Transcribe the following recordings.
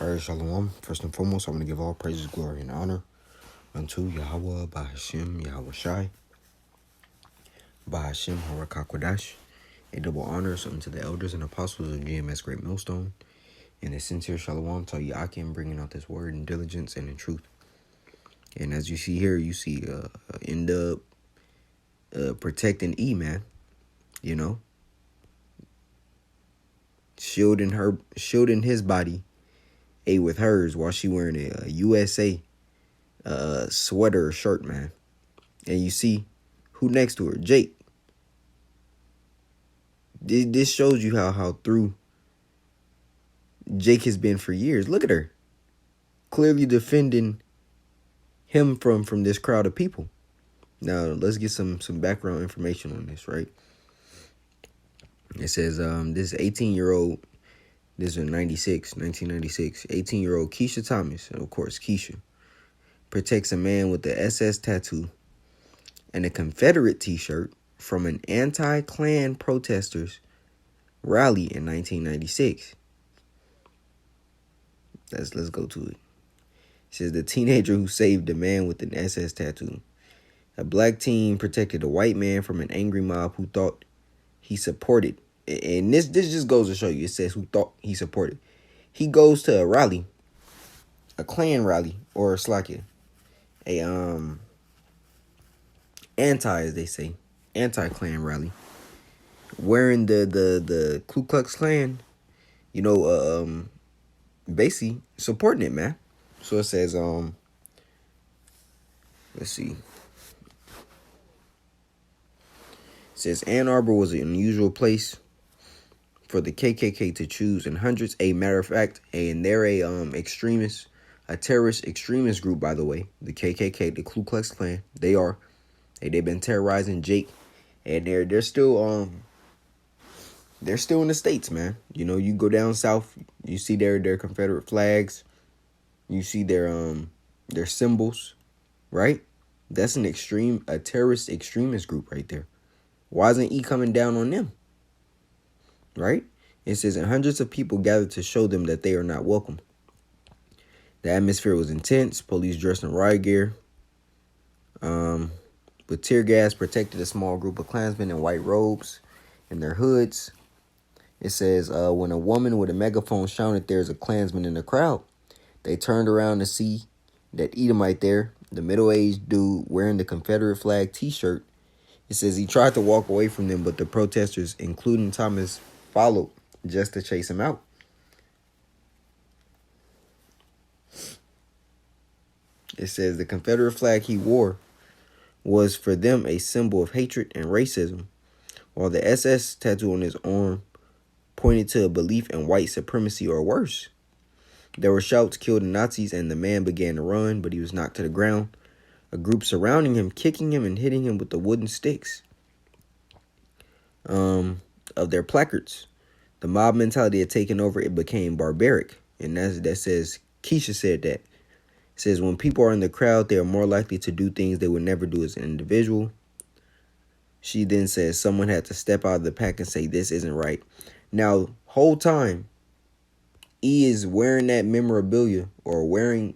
Alright, Shalom. First and foremost, I want to give all praises, glory, and honor unto Yahweh, Bahashim, Yahweh Shai, Bahashim, Harakakwadash. A double honors unto the elders and apostles of GMS Great Millstone, and a sincere Shalom to Yakim, bringing out this word in diligence and in truth. And as you see here, you see end up protecting E, man. You know, shielding his body, A with hers, while she wearing a USA sweater or shirt, man. And you see who next to her? Jake. This shows you how through Jake has been for years. Look at her, clearly defending him from this crowd of people. Now let's get some background information on this, right? It says this 18-year-old, this is 1996, 18-year-old Keisha Thomas, of course Keisha, protects a man with the SS tattoo and a Confederate t-shirt from an anti-Klan protesters rally in 1996. Let's go to it. It says the teenager who saved a man with an SS tattoo. A black teen protected a white man from an angry mob who thought he supported. And this just goes to show you. It says who thought he supported. He goes to a rally, a Klan rally, or as they say, anti-Klan rally, wearing the Ku Klux Klan, basically supporting it, man. So it says, let's see. It says Ann Arbor was an unusual place for the KKK to choose, and hundreds, a matter of fact, and they're a terrorist extremist group, by the way. The KKK, the Ku Klux Klan, they've been terrorizing Jake, and they're still in the States, man. You know, you go down south, you see their Confederate flags, you see their symbols, right? That's a terrorist extremist group right there. Why isn't E coming down on them? Right? It says, and hundreds of people gathered to show them that they are not welcome. The atmosphere was intense. Police dressed in riot gear, with tear gas, protected a small group of Klansmen in white robes and their hoods. It says, when a woman with a megaphone shouted there's a Klansman in the crowd, they turned around to see that Edomite there, the middle-aged dude wearing the Confederate flag t-shirt. It says he tried to walk away from them, but the protesters, including Thomas, followed just to chase him out. It says the Confederate flag he wore was for them a symbol of hatred and racism, while the SS tattoo on his arm pointed to a belief in white supremacy or worse. There were shouts, "Kill the Nazis," and the man began to run, but he was knocked to the ground. A group surrounding him, kicking him and hitting him with the wooden sticks of their placards. The mob mentality had taken over. It became barbaric. And that says, Keisha said that. It says, when people are in the crowd, they are more likely to do things they would never do as an individual. She then says someone had to step out of the pack and say, this isn't right. Now, whole time, E is wearing that memorabilia or wearing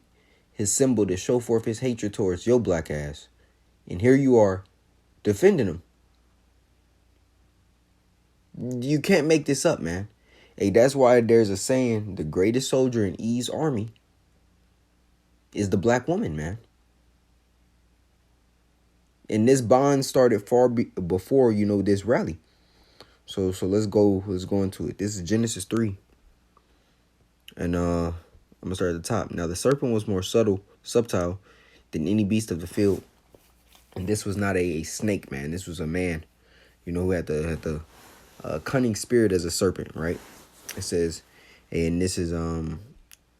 his symbol to show forth his hatred towards your black ass. And here you are defending him. You can't make this up, man. Hey, that's why there's a saying, the greatest soldier in E's army is the black woman, man. And this bond started far before, this rally. So let's go into it. This is Genesis 3. And I'm gonna start at the top. Now the serpent was more subtle than any beast of the field. And this was not a snake, man. This was a man, who had the cunning spirit as a serpent, right? It says, and this is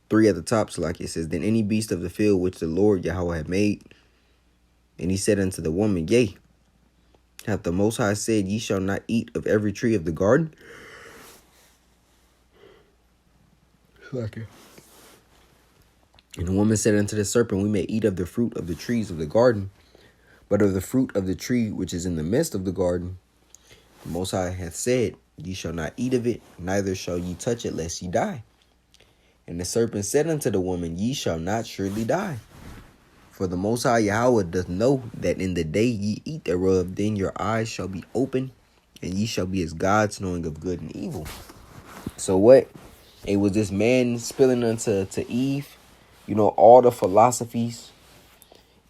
3 at the top. So like it says, than any beast of the field which the Lord Yahweh had made. And he said unto the woman, yea, hath the Most High said, ye shall not eat of every tree of the garden? And the woman said unto the serpent, we may eat of the fruit of the trees of the garden, but of the fruit of the tree which is in the midst of the garden, the Most High hath said, ye shall not eat of it, neither shall ye touch it, lest ye die. And the serpent said unto the woman, Ye shall not surely die. For the Most High Yahweh doth know that in the day ye eat thereof, then your eyes shall be open, and ye shall be as gods, knowing of good and evil. So what? It was this man spilling unto Eve, all the philosophies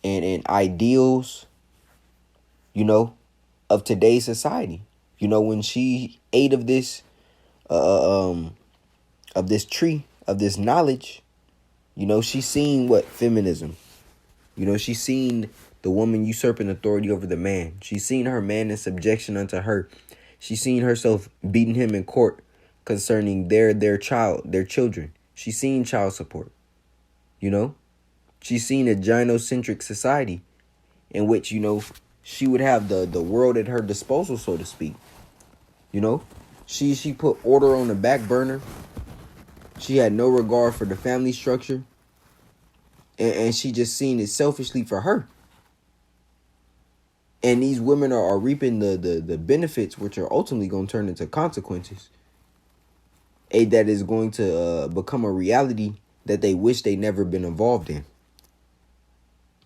and ideals, of today's society. When she ate of this, of this tree, of this knowledge, she seen what? Feminism. She seen the woman usurping authority over the man. She seen her man in subjection unto her. She seen herself beating him in court concerning their children. She seen child support. She seen a gynocentric society in which, she would have the world at her disposal, so to speak. She put order on the back burner. She had no regard for the family structure. And she just seen it selfishly for her. And these women are reaping the benefits, which are ultimately going to turn into consequences. That is going to become a reality that they wish they never been involved in.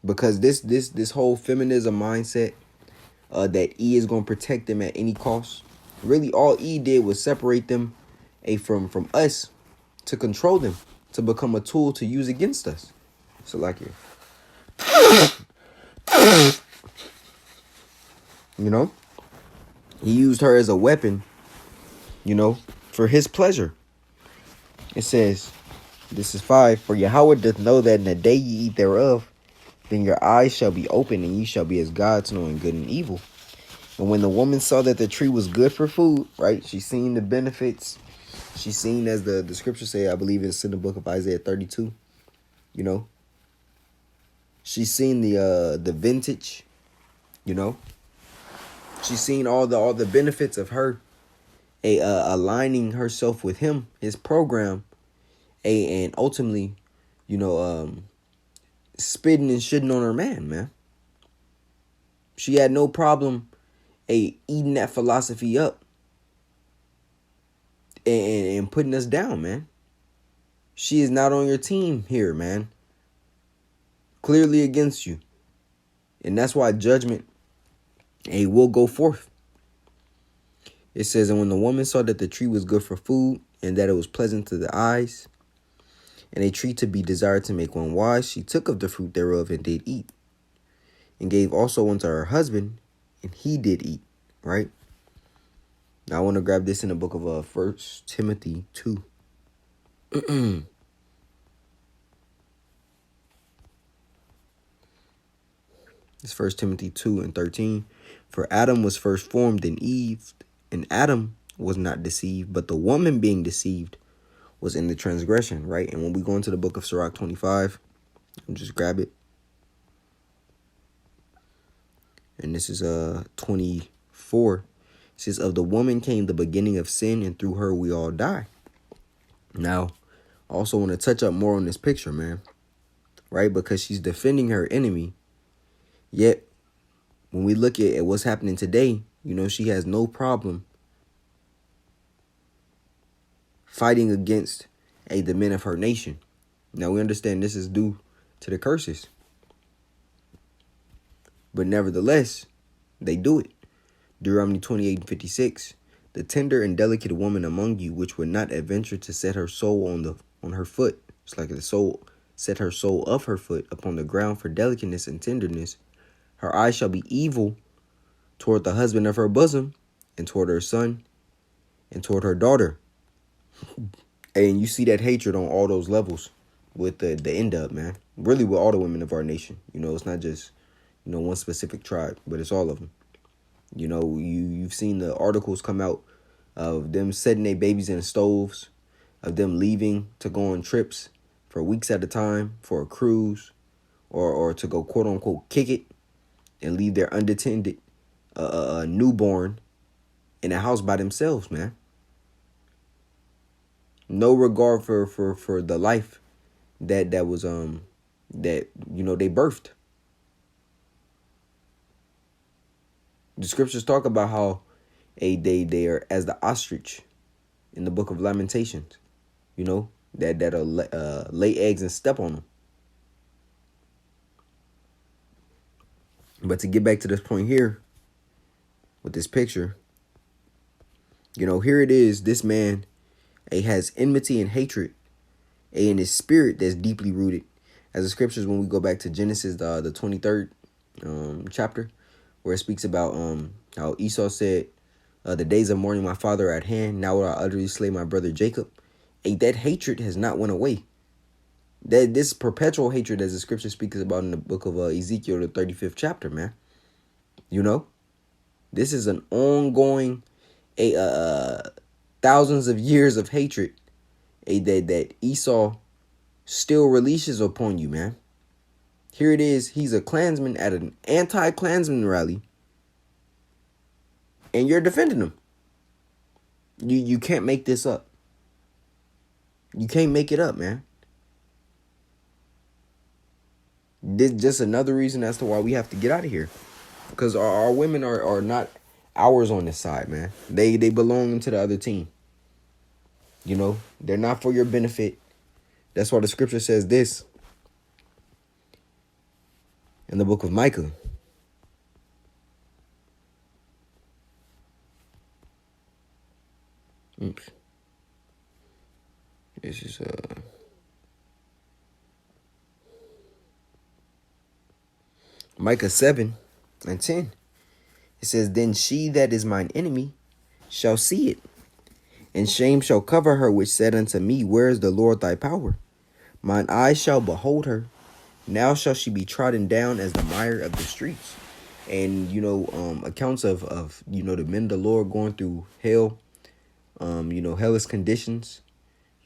Because this whole feminism mindset that E is going to protect them at any cost. Really, all E did was separate them from us to control them, to become a tool to use against us. So like it. He used her as a weapon, for his pleasure. It says, this is 5, for Yahweh doth know that in the day ye eat thereof, then your eyes shall be open, and ye shall be as gods, knowing good and evil. And when the woman saw that the tree was good for food, right? She seen the benefits. She seen, as the scripture say, I believe it's in the book of Isaiah 32. She seen the vintage. She seen all the benefits of her aligning herself with him, his program, and ultimately, spitting and shitting on her man. She had no problem eating that philosophy up and putting us down, man. She is not on your team here, man. Clearly against you. And that's why judgment will go forth. It says, and when the woman saw that the tree was good for food, and that it was pleasant to the eyes, and a tree to be desired to make one wise, she took of the fruit thereof and did eat, and gave also unto her husband, and he did eat. Right? Now I want to grab this in the book of 1 Timothy 2. It's 1 Timothy 2 and 13. For Adam was first formed in Eve, and Adam was not deceived, but the woman being deceived was in the transgression, right? And when we go into the book of Sirach 25, I'll just grab it. And this is 24. It says, of the woman came the beginning of sin, and through her we all die. Now, I also want to touch up more on this picture, man. Right? Because she's defending her enemy. Yet, when we look at what's happening today, she has no problem fighting against the men of her nation. Now, we understand this is due to the curses. But nevertheless, they do it. Deuteronomy 28:56. The tender and delicate woman among you, which would not adventure to set her soul on her foot. It's like the soul set her soul of her foot upon the ground for delicateness and tenderness. Her eyes shall be evil toward the husband of her bosom, and toward her son, and toward her daughter. And you see that hatred on all those levels with the end up, man. Really with all the women of our nation. It's not just, one specific tribe, but it's all of them. You've seen the articles come out of them setting their babies in stoves, of them leaving to go on trips for weeks at a time for a cruise, or to go quote unquote kick it and leave their unattended newborn in a house by themselves, man. No regard for the life that was they birthed. The scriptures talk about how they are as the ostrich in the book of Lamentations. that'll lay eggs and step on them. But to get back to this point here with this picture, here it is. This man, has enmity and hatred, in his spirit that's deeply rooted. As the scriptures, when we go back to Genesis, the 23rd chapter, where it speaks about how Esau said, the days of mourning my father are at hand. Now will I utterly slay my brother Jacob. That hatred has not went away. That this perpetual hatred, as the scripture speaks about in the book of Ezekiel, the 35th chapter, man. This is an ongoing, thousands of years of hatred, that Esau still releases upon you, man. Here it is. He's a Klansman at an anti-Klansman rally, and you're defending him. You can't make this up. You can't make it up, man. This just another reason as to why we have to get out of here. Because our women are not ours on this side, man. They belong to the other team. They're not for your benefit. That's why the scripture says this in the book of Micah. Oops. This is Micah 7:10. It says, then she that is mine enemy shall see it, and shame shall cover her which said unto me, where is the Lord thy power? Mine eyes shall behold her. Now shall she be trodden down as the mire of the streets. And, accounts of the men of the Lord going through hell, hellish conditions,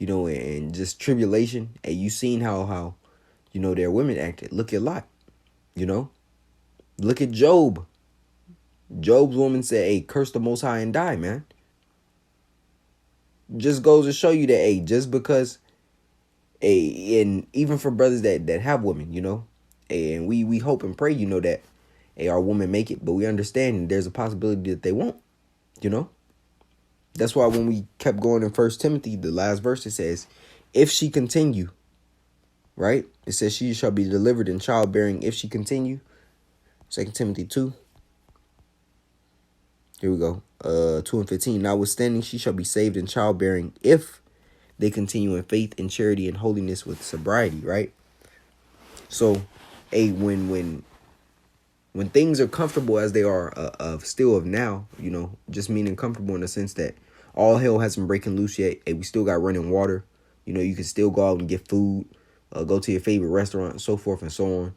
and just tribulation. And you seen how their women acted. Look at Lot, Look at Job. Job's woman said, hey, curse the Most High and die, man. Just goes to show you that, hey, just because, and even for brothers that have women, and we hope and pray, that, hey, our women make it, but we understand there's a possibility that they won't, That's why when we kept going in 1 Timothy, the last verse, it says, if she continue, right? It says she shall be delivered in childbearing if she continue. 2 Timothy 2. Here we go. 2:15. Notwithstanding, she shall be saved in childbearing if they continue in faith and charity and holiness with sobriety, right? So, when things are comfortable as they are still of now, just meaning comfortable in the sense that all hell hasn't breaking loose yet. Hey, we still got running water. You can still go out and get food, go to your favorite restaurant, and so forth and so on.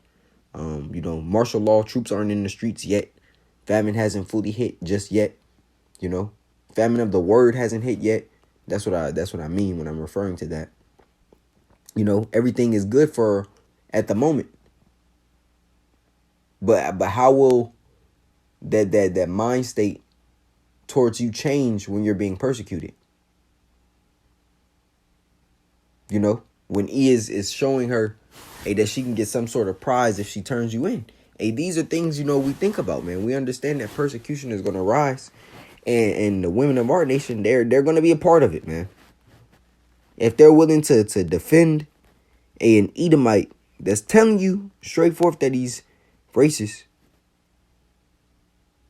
Martial law troops aren't in the streets yet. Famine hasn't fully hit just yet. Famine of the word hasn't hit yet. That's what I mean when I'm referring to that. Everything is good for at the moment. But how will that mind state towards you change when you're being persecuted? When E is showing her, hey, that she can get some sort of prize if she turns you in. Hey, these are things, we think about, man. We understand that persecution is going to rise. And the women of our nation, they're going to be a part of it, man. If they're willing to defend an Edomite that's telling you straight forth that he's racist,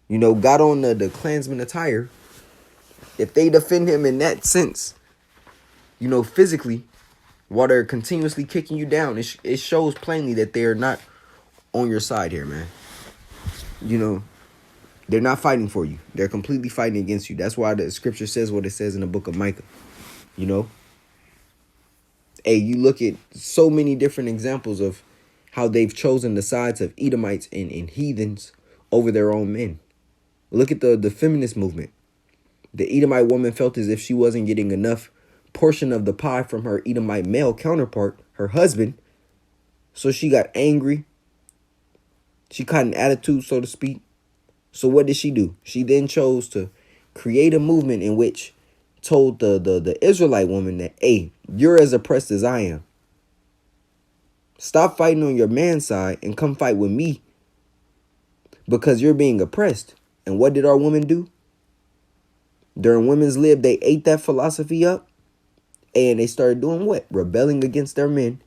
got on the Klansman attire, if they defend him in that sense, physically, while they're continuously kicking you down, it shows plainly that they're not on your side here, man. They're not fighting for you. They're completely fighting against you. That's why the scripture says what it says in the book of Micah. Hey, you look at so many different examples of how they've chosen the sides of Edomites and heathens over their own men. Look at the feminist movement. The Edomite woman felt as if she wasn't getting enough portion of the pie from her Edomite male counterpart, her husband. So she got angry. She caught an attitude, so to speak. So what did she do? She then chose to create a movement in which told the Israelite woman that, hey, you're as oppressed as I am. Stop fighting on your man's side and come fight with me because you're being oppressed. And what did our women do? During Women's Lib, they ate that philosophy up And they started doing what? Rebelling against their men,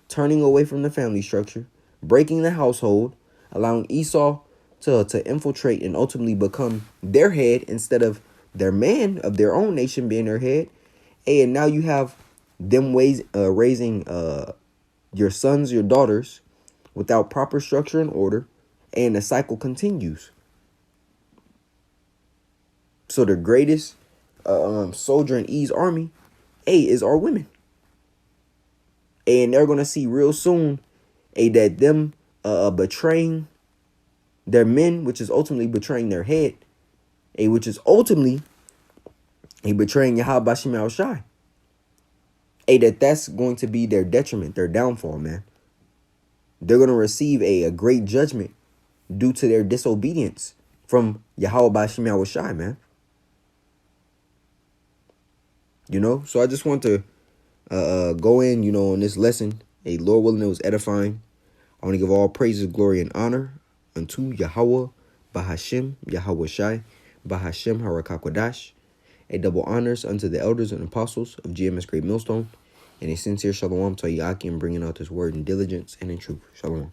turning away from the family structure, breaking the household, allowing Esau to infiltrate and ultimately become their head instead of their man of their own nation being their head. And now you have them raising your sons, your daughters without proper structure and order, and the cycle continues. So the greatest soldier in E's army, is our women. And they're going to see real soon, that them betraying their men, which is ultimately betraying their head, which is ultimately betraying Yahweh Shem Al Shai. That's going to be their detriment, their downfall, man. They're going to receive a great judgment due to their disobedience from Yahweh Shem Al Shai, man. So I just want to go in, on this lesson. Lord willing, it was edifying. I want to give all praises, glory, and honor unto Yahweh, Bahashem, Yahweh Shai, Bahashem, Harakakwadash. Double honors unto the elders and apostles of GMS Great Millstone. And a sincere shalom to Yaki in bringing out this word in diligence and in truth. Shalom.